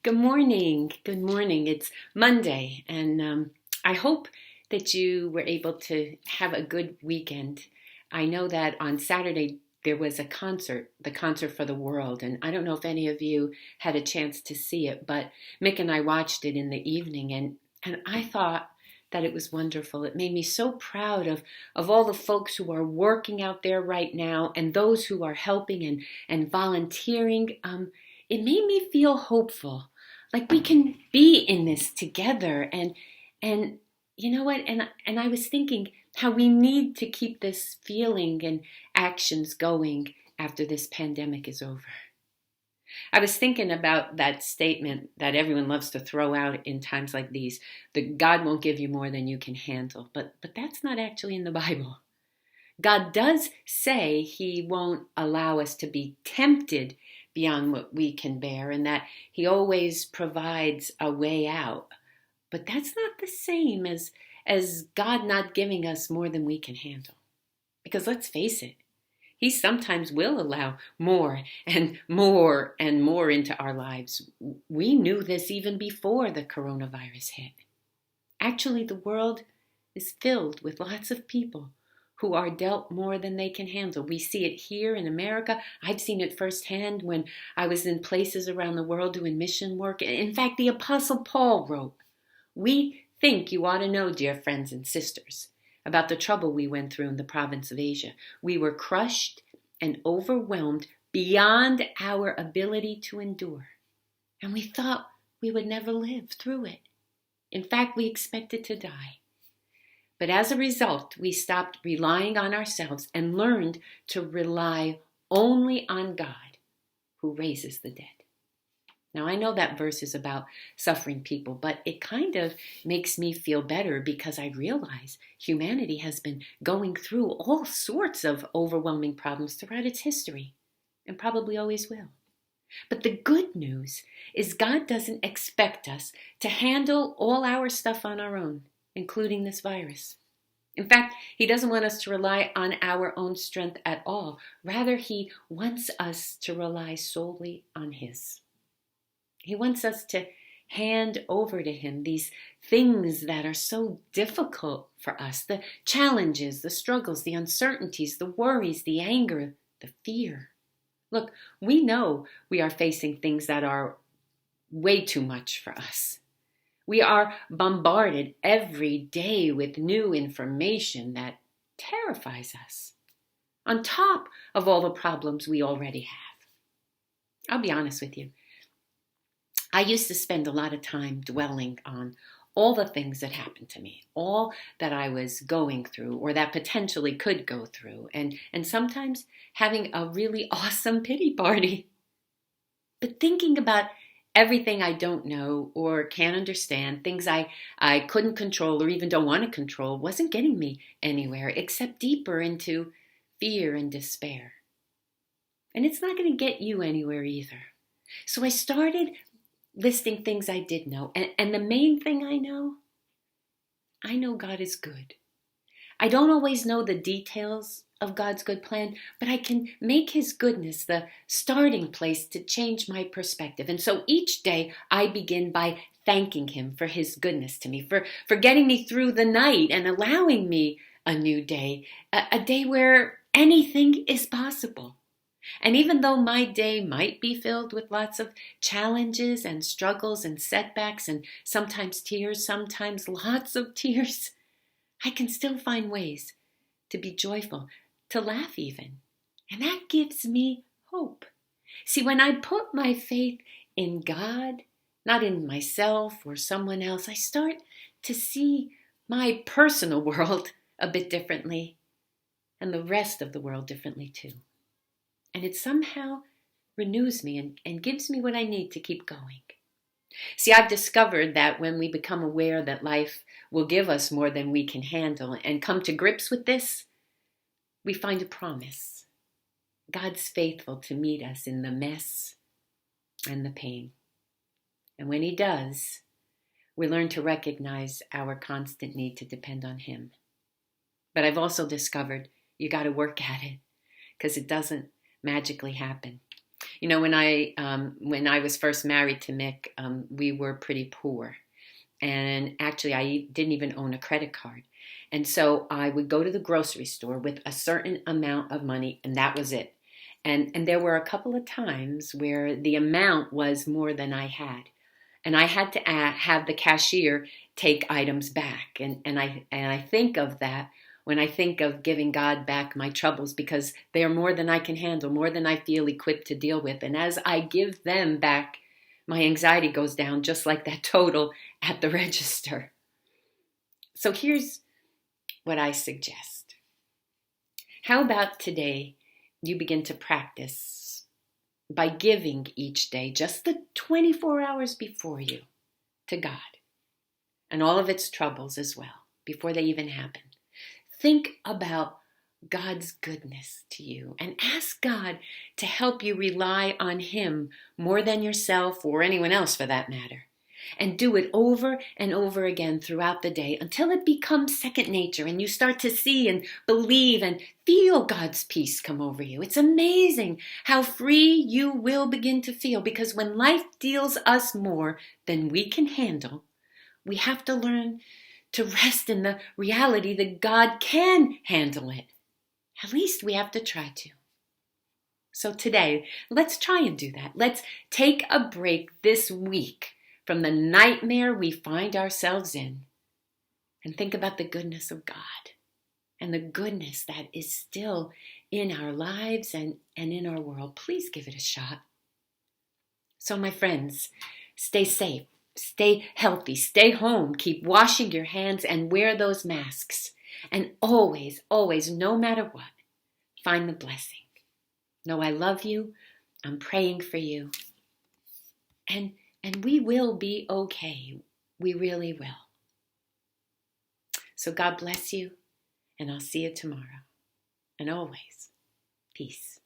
Good morning. Good morning. It's Monday, and I hope that you were able to have a good weekend. I know that on Saturday there was a concert, the Concert for the World, and I don't know if any of you had a chance to see it, but Mick and I watched it in the evening, and I thought that it was wonderful. It made me so proud of all the folks who are working out there right now and those who are helping and volunteering. It made me feel hopeful, like we can be in this together. And you know what? And I was thinking how we need to keep this feeling and actions going after this pandemic is over. I was thinking about that statement that everyone loves to throw out in times like these, that God won't give you more than you can handle. But that's not actually in the Bible. God does say he won't allow us to be tempted beyond what we can bear, and that he always provides a way out. But that's not the same as God not giving us more than we can handle. Because let's face it, he sometimes will allow more and more and more into our lives. We knew this even before the coronavirus hit. Actually, the world is filled with lots of people who are dealt more than they can handle. We see it here in America. I've seen it firsthand when I was in places around the world doing mission work. In fact, the Apostle Paul wrote, "We think you ought to know, dear friends and sisters, about the trouble we went through in the province of Asia. We were crushed and overwhelmed beyond our ability to endure. And we thought we would never live through it. In fact, we expected to die. But as a result, we stopped relying on ourselves and learned to rely only on God, who raises the dead." Now, I know that verse is about suffering people, but it kind of makes me feel better because I realize humanity has been going through all sorts of overwhelming problems throughout its history, and probably always will. But the good news is God doesn't expect us to handle all our stuff on our own, including this virus. In fact, he doesn't want us to rely on our own strength at all. Rather, he wants us to rely solely on his. He wants us to hand over to him these things that are so difficult for us, the challenges, the struggles, the uncertainties, the worries, the anger, the fear. Look, we know we are facing things that are way too much for us. We are bombarded every day with new information that terrifies us, on top of all the problems we already have. I'll be honest with you. I used to spend a lot of time dwelling on all the things that happened to me, all that I was going through or that potentially could go through, and sometimes having a really awesome pity party. But thinking about everything I don't know or can't understand, things I couldn't control or even don't want to control, wasn't getting me anywhere except deeper into fear and despair. And it's not going to get you anywhere either. So I started listing things I did know. And the main thing I know God is good. I don't always know the details of God's good plan, but I can make his goodness the starting place to change my perspective. And so each day I begin by thanking him for his goodness to me, for getting me through the night and allowing me a new day, a day where anything is possible. And even though my day might be filled with lots of challenges and struggles and setbacks and sometimes tears, sometimes lots of tears, I can still find ways to be joyful, to laugh even. And that gives me hope. See, when I put my faith in God, not in myself or someone else, I start to see my personal world a bit differently and the rest of the world differently too. And it somehow renews me and gives me what I need to keep going. See, I've discovered that when we become aware that life will give us more than we can handle and come to grips with this, we find a promise. God's faithful to meet us in the mess and the pain. And when he does, we learn to recognize our constant need to depend on him. But I've also discovered you got to work at it because it doesn't magically happen. You know, when I was first married to Mick, we were pretty poor. And actually, I didn't even own a credit card. And so I would go to the grocery store with a certain amount of money, and that was it. And there were a couple of times where the amount was more than I had. And I had to have the cashier take items back. And I think of that when I think of giving God back my troubles, because they are more than I can handle, more than I feel equipped to deal with. And as I give them back, my anxiety goes down just like that total at the register. So here's what I suggest. How about today you begin to practice by giving each day just the 24 hours before you to God and all of its troubles as well, before they even happen. Think about God's goodness to you and ask God to help you rely on Him more than yourself or anyone else for that matter. And do it over and over again throughout the day until it becomes second nature and you start to see and believe and feel God's peace come over you. It's amazing how free you will begin to feel, because when life deals us more than we can handle, we have to learn to rest in the reality that God can handle it. At least we have to try to. So today, let's try and do that. Let's take a break this week from the nightmare we find ourselves in and think about the goodness of God and the goodness that is still in our lives and in our world. Please give it a shot. So my friends, stay safe, stay healthy, stay home, keep washing your hands and wear those masks. And always, always, no matter what, find the blessing. Know I love you. I'm praying for you. And we will be okay. We really will. So God bless you, and I'll see you tomorrow. And always, peace.